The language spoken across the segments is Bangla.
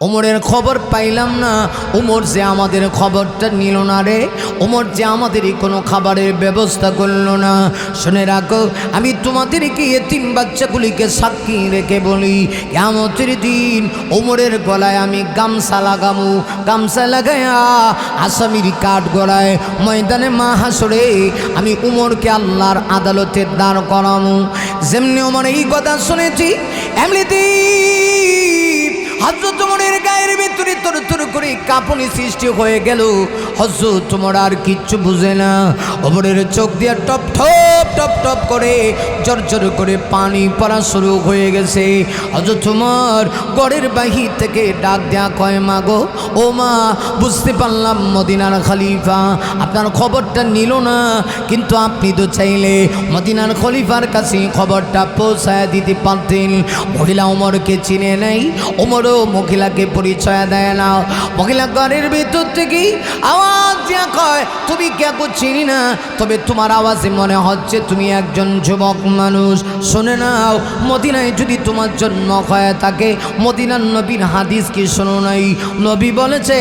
ওমরের খবর পাইলাম না। ওমর যে আমাদের খবরটা নিল না রে, ওমর যে আমাদেরই কোনো খাবারের ব্যবস্থা করলো না। শুনে রাখো, আমি তোমাদেরকে এতিম বাচ্চাগুলিকে সাক্ষী রেখে বলি, কিয়ামতের দিন ওমরের গলায় আমি গামছা লাগামু, গামছা লাগাইয়া আসামির কাঠ গলায় ময়দানে মাহাশরে আমি উমরকে আল্লাহর আদালতে দাঁড় করামু। যেমনি ওমর এই কথা শুনেছি, এমনিতে হযরত ওমরের গায়ের ভিতরে তরতর করে কাঁপুনি সৃষ্টি হয়ে গেল। হযরত ওমর আর কিচ্ছু বুঝে না। ওমরের চোখ দিয়ে টপ টপ টপ টপ করে জর্জর করে পানি পড়া শুরু হয়ে গেছে। হযরত ওমর ঘরের বাহির থেকে ডাক দেয়া কয়, মা গো, ও মা, বুঝতে পারলাম মদিনার খলিফা আপনার খবরটা নিল না, কিন্তু আপনি তো চাইলে মদিনার খলিফার কাছে খবরটা পৌঁছায় দিতে পারতেন। মহিলা ওমরকে চিনে নেই, ওমরও মহিলাকে পরিচয় দেয় না। মহিলা ঘরের ভিতর থেকে আওয়াজ দিয়া কয়, তুমি কেউ চিনি না, তবে তোমার আওয়াজে মনে হচ্ছে তুমি একজন যুবক মানুষ। শোনে নাও, মদিনায় যদি তোমার জন্ম হয়ে থাকে, মদিনার নবীর হাদিস কি শোনো নাই? নবী বলেছে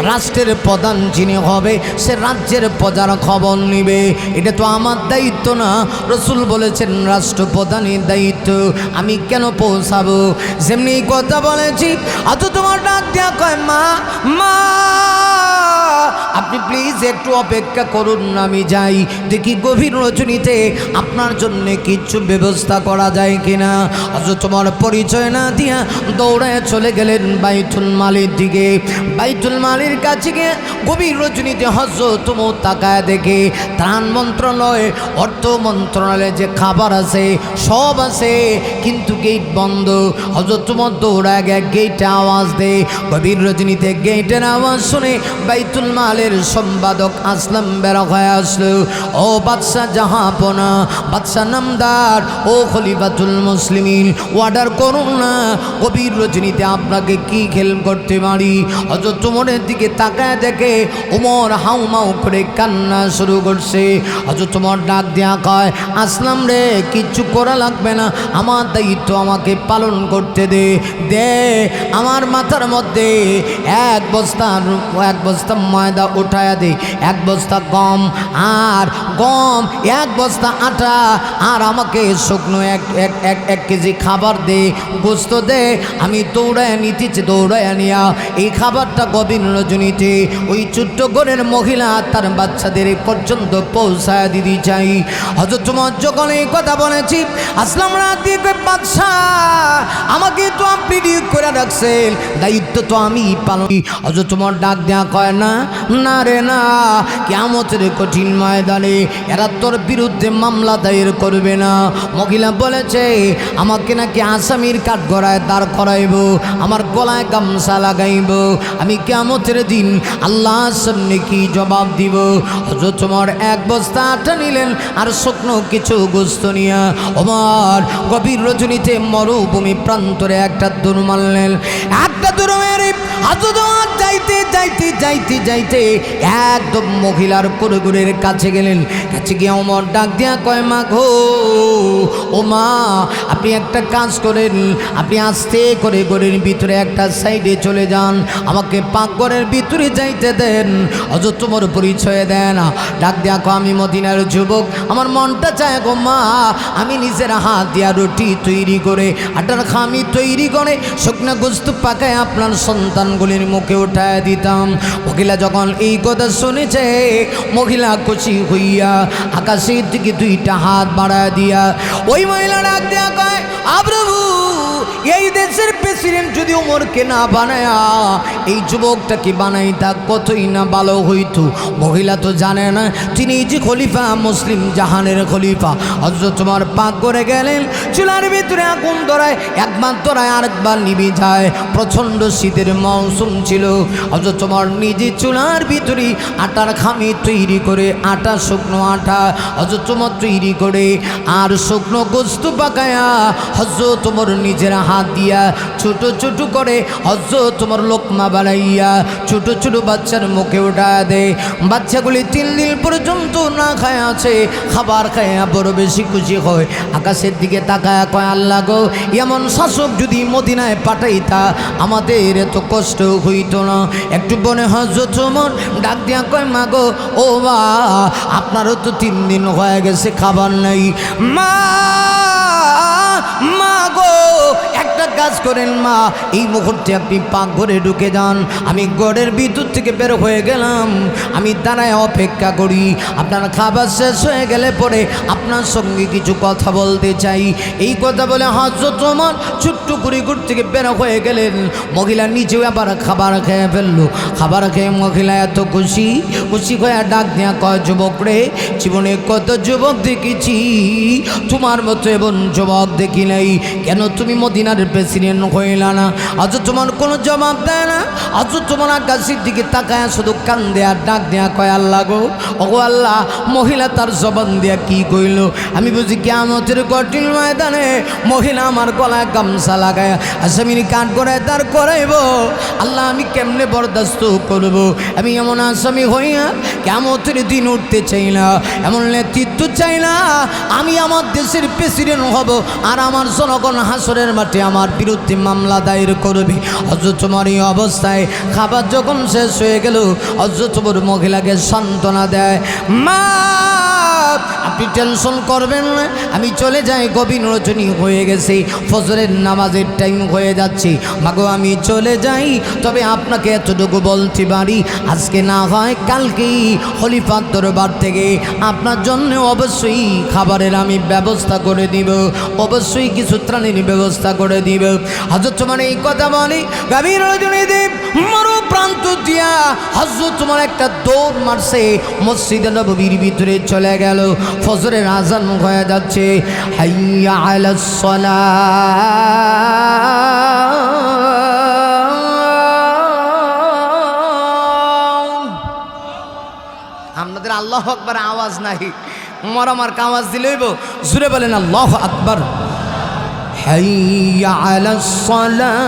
রাষ্ট্রের প্রধান যিনি হবে সে রাজ্যের প্রজার খবর নিবে। এটা তো আমার দায়িত্ব না, রসুল বলেছেন রাষ্ট্রপ্রধানের দায়িত্ব, আমি কেন পৌঁছাবো? যেমনি কথা বলেছি, অত তোমার ডাক দেয়া কয়, মা মা, আপনি প্লিজ একটু অপেক্ষা করুন, আমি যাই দেখি গভীর রজনীতে আপনার জন্য কিছু ব্যবস্থা করা যায় কিনা। হযরত তোমার পরিচয় না দিয়া দৌড়ায় চলে গেলেন বাইতুল মালের দিকে। বাইতুল মালের কাছে গিয়ে গভীর রজনীতে হযরত তোমার তাকায় দেখে ত্রাণ মন্ত্রণালয়, অর্থ মন্ত্রণালয়ে যে খাবার আছে সব আছে, কিন্তু গেট বন্ধ। হযরত তোমার দৌড়ায় গিয়ে গেটে আওয়াজ দেয়। গভীর রজনীতে গেটের আওয়াজ শুনে বাইতুল মালের সম্পাদক আসলাম বের হয়ে আসলো। ও বাদশাহ জাহাপনা, বাদশাহ নামদার, ও খলিফাতুল মুসলিমিন, অর্ডার করুন না, গভীর রজনীতে আপনাকে কি হেল্প করতে পারি? হযরত ওমরের দিকে তাকায় দেখে ওমর হাউমাউ করে কান্না শুরু করছে। হযরত ওমর ডাক দেয়া কয়, আসলাম রে, কিচ্ছু করা লাগবে না, আমার দায়িত্ব আমাকে পালন করতে দে। আমার মাথার মধ্যে এক বস্তা ময়দা উঠায়া দে, এক বস্তা গম, আর গম, এক বস্তা আটা, আর আমাকে শুকনো এক কেজি খাবার দে, গোস্ত দে। আমি দৌড়ায় নিতেছি, দৌড়ায় নিয়া এই খাবারটা গভীর রজনীতে ওই ছোট্ট ঘরের মহিলা তার বাচ্চাদের পর্যন্ত পৌঁছায় দিতে চাই। হযরত ওমর যখন এই কথা বলেছি, আসলাম রাত দিয়ে বাদশাহ, আমাকে তো আপনি নিয়োগ করে রাখছেন, দায়িত্ব তো আমি পালন। হযরত ওমর ডাক দেয়া কয়, না না রে না, কিয়ামতের কঠিন ময়দানে এরা তোর বিরুদ্ধে মামলা দায়ের করবে না। মহিলা বলেছে আমাকে নাকি আসামির কাঠগড়ায় দাঁড় করাইব, আমার গলায় গামছা লাগাইব, আমি কিয়ামতের দিন আল্লাহর সামনে কি জবাব দিব? হযরত ওমর এক বস্তা আটা নিলেন আর শুকনো কিছু গোস্ত নিয়া ওমর গভীর রজনীতে মরুভূমি প্রান্তরে একটা দৌড় মারলেন। একটা দৌড় মেরে হযরত ওমর যাইতে যাইতে যাইতে যাইতে একদম মহিলার কুরকুরের কাছে গেলেন। কাছে গিয়ে ওমর ডাক দিয়া কয়, মা গো, ও মা, আপনি একটা কাজ করেন, আপনি আস্তে করে ঘরের ভিতরে একটা সাইডে চলে যান, আমাকে পাকঘরের ভিতরে যাইতে দেন। হযরত ওমর পরিচয় দেন, ডাক দিয়া কয়, আমি মদিনার যুবক, আমার মনটা চায় গো মা, আমি নিজের হাত দিয়া রুটি তৈরি করে, আটার খামি তৈরি করে, শুকনা গোস্ত পাকায় আপনার সন্তানগুলির মুখে উঠায় দিতাম। মহিলা যখন এই কথা শুনেছে, মহিলা খুশি হইয়া আকাশের দিকে দুইটা হাত বাড়ায় দিয়া ওই মহিলা ডাক দেয়া কয়, প্রভু, এই দেশের প্রেসিডেন্ট যদি ওমরকে না বানায়া এই যুবকটাকে বানাইতা কতই না ভালো হইতো। মহিলা তো জানে না তিনি যে খলিফা, মুসলিম জাহানের খলিফা। হযরত ওমর পাক করে গেলেন, চুলার ভিতরে আগুন ধরায়, একবার ধরায় আরেকবার নিভে যায়। প্রচণ্ড শীতের মৌসুম ছিল। হযরত ওমর নিজে চুলার ভিতরে আটার খামি তৈরি করে, আটা শুকনো আটা হযরত ওমর তৈরি করে আর শুকনো গোস্ত পাকায়া হযরত ওমর নিজের হাত দিয়া ছোট ছোট করে হযরত তোমার লোকমা বানাইয়া ছোট ছোট বাচ্চার মুখে উঠা দেয়। বাচ্চাগুলি 3 দিন পর্যন্ত না খায় আছে, খাবার খায়া বড় বেশি খুশি হয়। আকাশের দিকে তাকায় কয়, আল্লাহ গো, এমন শাসক যদি মদিনায় পাঠাইতা আমাদের এত কষ্ট হইতো না। একটু বনে হযরত ওমর ডাক দিয়া কয়, মা গো, ও মা, আপনারও তো 3 দিন হয়ে গেছে খাবার নাই। মা গো, একটা কাজ করেন মা, এই মুহূর্তে আপনি পাকঘরে ঢুকে যান, আমি ঘরের ভিতর থেকে বের হয়ে গেলাম, আমি দাঁড়ায় অপেক্ষা করি, আপনার খাবার শেষ হয়ে গেলে পরে আপনার সঙ্গে কিছু কথা বলতে চাই। এই কথা বলে হযরত ওমর ছোট্ট করে ঘর থেকে বের হয়ে গেলেন। মহিলা নিজেও আবার খাবার খেয়ে ফেললো। খাবার খেয়ে মহিলা এত খুশি হয়ে ডাক দেয়া কয়, যুবক রে, জীবনে কত যুবক দেখেছি, তোমার মতো এমন যুবক দেখি নাই, কেন তুমি মদিনার প্রেসিডেন্ট হইলা না? আজ তোমার কোনো জবাব দেয় না। আজ তোমার আকাশের দিকে তাকায় শুধু কান দেয়া ডাক দেয়া কয়, আল্লাহ গো, ও আল্লাহ। মহিলা তার জবান দেয়া কি কইল, আমি বুঝি কিয়ামতের কঠিন ময়দানে মহিলা আমার গলায় গামছা লাগায় আসামির কাঠ করে তার করাইব। আল্লাহ, আমি কেমনে বরদাস্ত করব? আমি এমন আসামি হইয়া কিয়ামতের দিন উঠতে চাই না, এমন নেতৃত্ব চাই না। আমি আমার দেশের প্রেসিডেন্ট হব, আর আমার জনগণ হাসরের মাঠে আমার বিরুদ্ধে মামলা দায়ের করবে। হযরত ওমর এই অবস্থায় খাবার যখন শেষ হয়ে গেল, হযরত ওমর মহিলাকে সান্ত্বনা দেয়, মা, আপনি টেনশন করবেন না, আমি চলে যাই, গভীর রজনী হয়ে গেছে, ফজরের নামাজের টাইম হয়ে যাচ্ছে। মাগো, আমি চলে যাই, তবে আপনাকে এতটুকু বলতে পারি, আজকে না হয় কালকেই খলিফার দরবার থেকে আপনার জন্য অবশ্যই খাবারের আমি ব্যবস্থা করে দিব, অবশ্যই কিছু ত্রাণের ব্যবস্থা করে দিব। হযরত ওমর এই কথা বলি, গভীর রজনীতে মরু প্রান্ত দিয়া হযরত ওমর একটা দৌড় মারছে, মসজিদে নববীর ভিতরে চলে গেল। ফজরের আজান হয়ে যাচ্ছে, হাইয়া আলাস সালাহ। আপনাদের আল্লাহু আকবার আওয়াজ নাই, ওমর আমার আওয়াজ দিলেইব, জুড়ে বলেন আল্লাহু আকবার। হাইয়া আলাস সালাহ।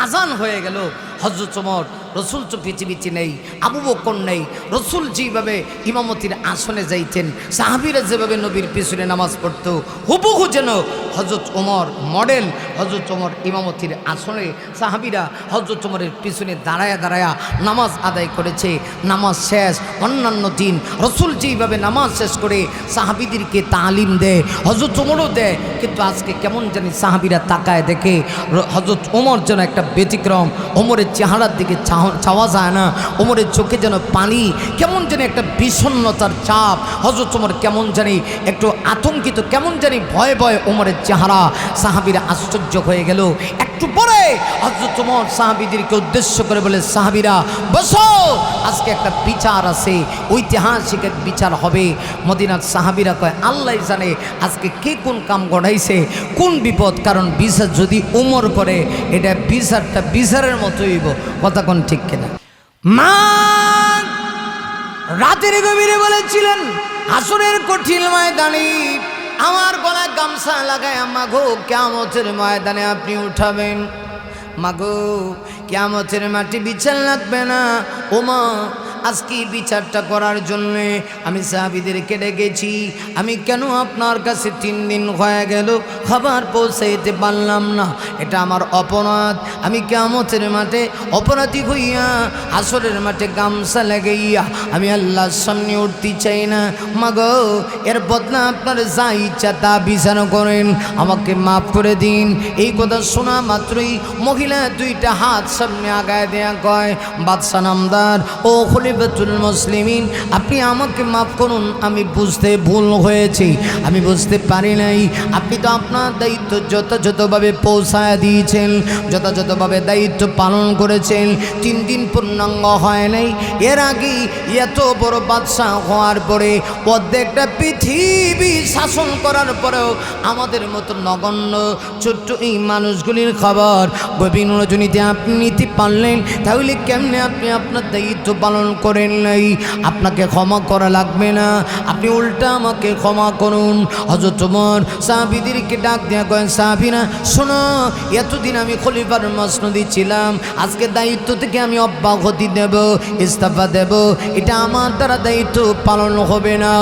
আজান হয়ে গেল। হযরত ওমর, রসুল তো পৃথিবীতে নেই, আবু বকর নেই, রসুল যেভাবে ইমামতির আসনে যাইতেন, সাহাবীরা যেভাবে নবীর পিছনে নামাজ পড়তো, হুবহু যেন হযরত ওমর মডেল। হযরত ওমর ইমামতির আসনে, সাহাবীরা হযরত ওমরের পিছনে দাঁড়ায়া দাঁড়ায়া নামাজ আদায় করেছে। নামাজ শেষ, অন্যান্য দিন রসুল যেইভাবে নামাজ শেষ করে সাহাবীদেরকে তালিম দেয়, হযরত ওমরও দেয়, কিন্তু আজকে কেমন জানি সাহাবীরা তাকায় দেখে হযরত ওমর যেন একটা ব্যতিক্রম। ওমরের চেহারার দিকে চাওয়া যায় না, ওমরের চোখে যেন পানি, কেমন জানি একটা বিষণ্ণতার চাপ। হযরত ওমর কেমন জানি একটু আতঙ্কিত, কেমন জানি ভয়ে ভয়ে ওমরের চেহারা। সাহাবীরা আশ্চর্য হয়ে গেল। একটু পরে হযরত ওমর সাহাবীদেরকে উদ্দেশ্য করে বলে, সাহাবীরা বসো, আজকে একটা বিচার আছে, ঐতিহাসিক এক বিচার হবে। মদিনার সাহাবীরা কয়, আল্লাহ জানে আজকে কে কোন কাম গড়াইছে, কোন বিপদ। কারণ বিচার যদি ওমর করে, এটা বিচারটা বিচারের মতো হইব। কথা কোন ঠিক কিনা? মা রাতের গভীরে বলেছিলেন, আসরের কঠিন ময়দানে আমার গলায় গামছা লাগায়, মাগো, কিয়ামতের ময়দানে আপনি উঠাবেন, মাগো, কিয়ামতের মাটি বিচার লাগবে না। ও মা, আজকে বিচারটা করার জন্যে আমি সাহাবীদেরকে ডেকেছি। আমি কেন আপনার কাছে 3 দিন হয়ে গেল খাবার পৌঁছাইতে পারলাম না, এটা আমার অপরাধ। আমি কিয়ামতের মাঠে অপরাধী হইয়া আসরের মাঠে গামছা লাগাইয়া আমি আল্লাহর সামনে উঠতে চাই না। মাগো, এর বদলা আপনার যা ইচ্ছা তা বিচার করেন, আমাকে মাফ করে দিন। এই কথা শোনা মাত্রই মহিলা 2টা হাত সামনে আগায় দেয়া কয়, বাদশা নামদার, ও খলিফাতুল মুসলিমিন, আপনি আমাকে মাফ করুন, আমি বুঝতে ভুল হয়েছে, আমি বুঝতে পারি নাই। আপনি তো আপনার দায়িত্ব যথাযথভাবে পৌঁছায় দিয়েছেন, যথাযথভাবে দায়িত্ব পালন করেছেন। 3 দিন পূর্ণাঙ্গ হয় নাই, এর আগে এত বড় বাদশাহ হওয়ার পরে প্রত্যেকটা পৃথিবী শাসন করার পরেও আমাদের মতো নগণ্য ছোট্ট এই মানুষগুলির খবর গভীর রজনীতে আপনি নিতে পারলেন, তাহলে কেমনে আপনি আপনার দায়িত্ব পালন করেন নাই? আপনাকে ক্ষমা করা লাগবে না, আপনি উল্টা আমাকে ক্ষমা করুন। হযরত ওমর সাহাবীদেরকে ডাক দেয়া করেন, সাহাবীরা শোনো, এতদিন আমি খলিফার মসনদে ছিলাম, আজকে দায়িত্ব থেকে আমি অব্যাহতি দেব, ইস্তফা দেব, এটা আমার দ্বারা দায়িত্ব পালন হবে না।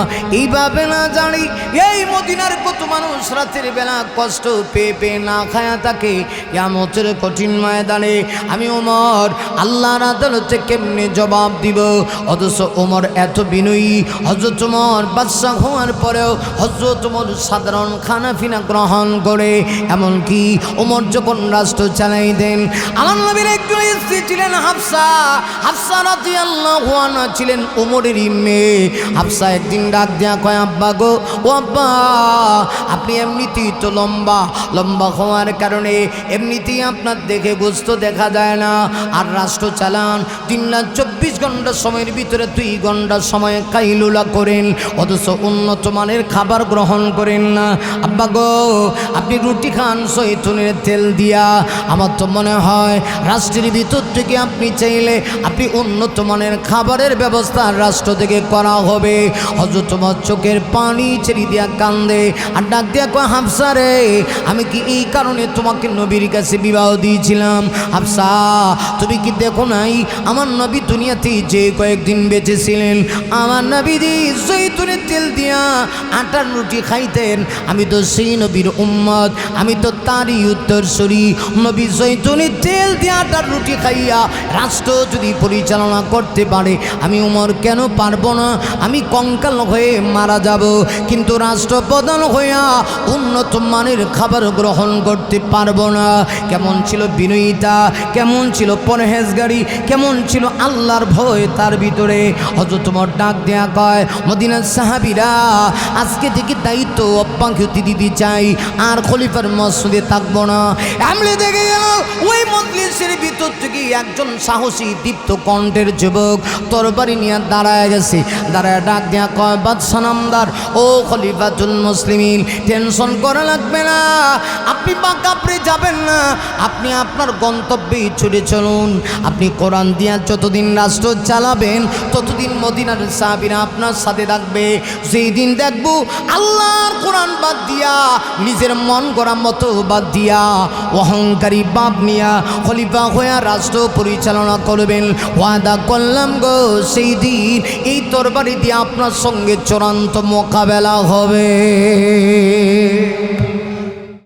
এইভাবে না জানি এই মদিনার কত মানুষ রাতের বেলা কষ্ট পেয়ে পেয়ে না খায়া থাকে, কিয়ামতের কঠিন ময়দানে আমি ওমর আল্লাহর আদালতে কেমনে জবাব দিব? অথচ ওমর এত বিনয়ী, হযরত ওমর বাদশাহ হওয়ার পরেও হযরত ওমর সাধারণ খানাফিনা গ্রহণ করে। এমনকি ওমর যখন রাষ্ট্র চালাই দেন, আমার নবীর একজন স্ত্রী ছিলেন হাফসা, হাফসা রাদিয়াল্লাহু আনহা ছিলেন ওমরেরই মেয়ে। হাফসা একদিন ডাক দেয়া কয়, আব্বা গো, ও আব্বা, আপনি এমনিতেই তো লম্বা, লম্বা হওয়ার কারণে এমনিতেই আপনার দেখে গোস্ত দেখা যায় না, আর রাষ্ট্র চালান 3 রাত 24 ঘন্টা সময়ের ভিতরে 2 ঘন্টা সময় কাইলুলা করেন, অথচ উন্নত মানের খাবার গ্রহণ করেন না। আব্বা গো, আপনি রুটি খান জৈতুনের তেল দিয়া, আমার তো মনে হয় রাষ্ট্রের ভিতর থেকে আপনি চাইলে আপনি উন্নত মানের খাবারের ব্যবস্থা রাষ্ট্র থেকে করা হবে। হযরত ওমর চোখের পানি ছেড়ে দিয়া কান্দে আর ডাক দিয়া কয়, হাফসা রে, আমি কি এই কারণে তোমাকে নবীর কাছে বিবাহ দিয়েছিলাম? হাফসা, তুমি কি দেখো নাই আমার নবী দুনিয়াতে যে কয়েকদিন বেঁচে ছিলেন, আমার নবীজি জৈতুনের তেল দিয়া আটার রুটি খাইতেন। আমি তো সেই নবীর উম্মত, আমি তো তারই উত্তরসূরি। নবী জৈতুনের তেল দিয়া আটার রুটি খাইয়া রাষ্ট্র যদি পরিচালনা করতে পারে, আমি উমর কেন পারবো না? আমি কঙ্কাল হয়ে মারা যাব, কিন্তু রাষ্ট্রপ্রধান হইয়া উন্নত মানের খাবার গ্রহণ করতে পারবো না। কেমন ছিল বিনয়িতা, কেমন ছিল পরহেজগারি, কেমন ছিল আল্লাহর ভয় তার ভিতরে। হযরত ওমর ডাক দেয়া কয়, মদিনার সাহাবীরা, আজকে থেকে দায়িত্ব অব্যাহতি দিতে চাই, আর খলিফার মসজিদে থাকবো না। এমনি দেখে গেল ওই মজলিসের ভিতর থেকে একজন সাহসী দীপ্ত কণ্ঠের যুবক তরবারি নিয়ে দাঁড়ায় গেছে। দাঁড়ায় ডাক দেয়া কয়, বাদশা নামদার, ও খলিফাতুল মুসলিমিন, টেনশন করা লাগবে না, আপনি কাপড়ে যাবেন না, আপনি আপনার গন্তব্যে ছুটে চলুন। আপনি কোরআন দিয়া যতদিন রাষ্ট্র চালাবেন ততদিন মদিনার সাহাবীরা আপনার সাথে থাকবে। যেই দিন দেখব আল্লাহর কোরআন বাদ দিয়া, নিজের মন গড়া মতো বাদ দিয়া, অহংকারী বাপ নিয়া খলিফা হয়ে রাষ্ট্র পরিচালনা করবেন, ওয়াদা করলাম গো, সেই দিন এই তরবারি দিয়ে আপনার সঙ্গে চূড়ান্ত মোকাবেলা হবে।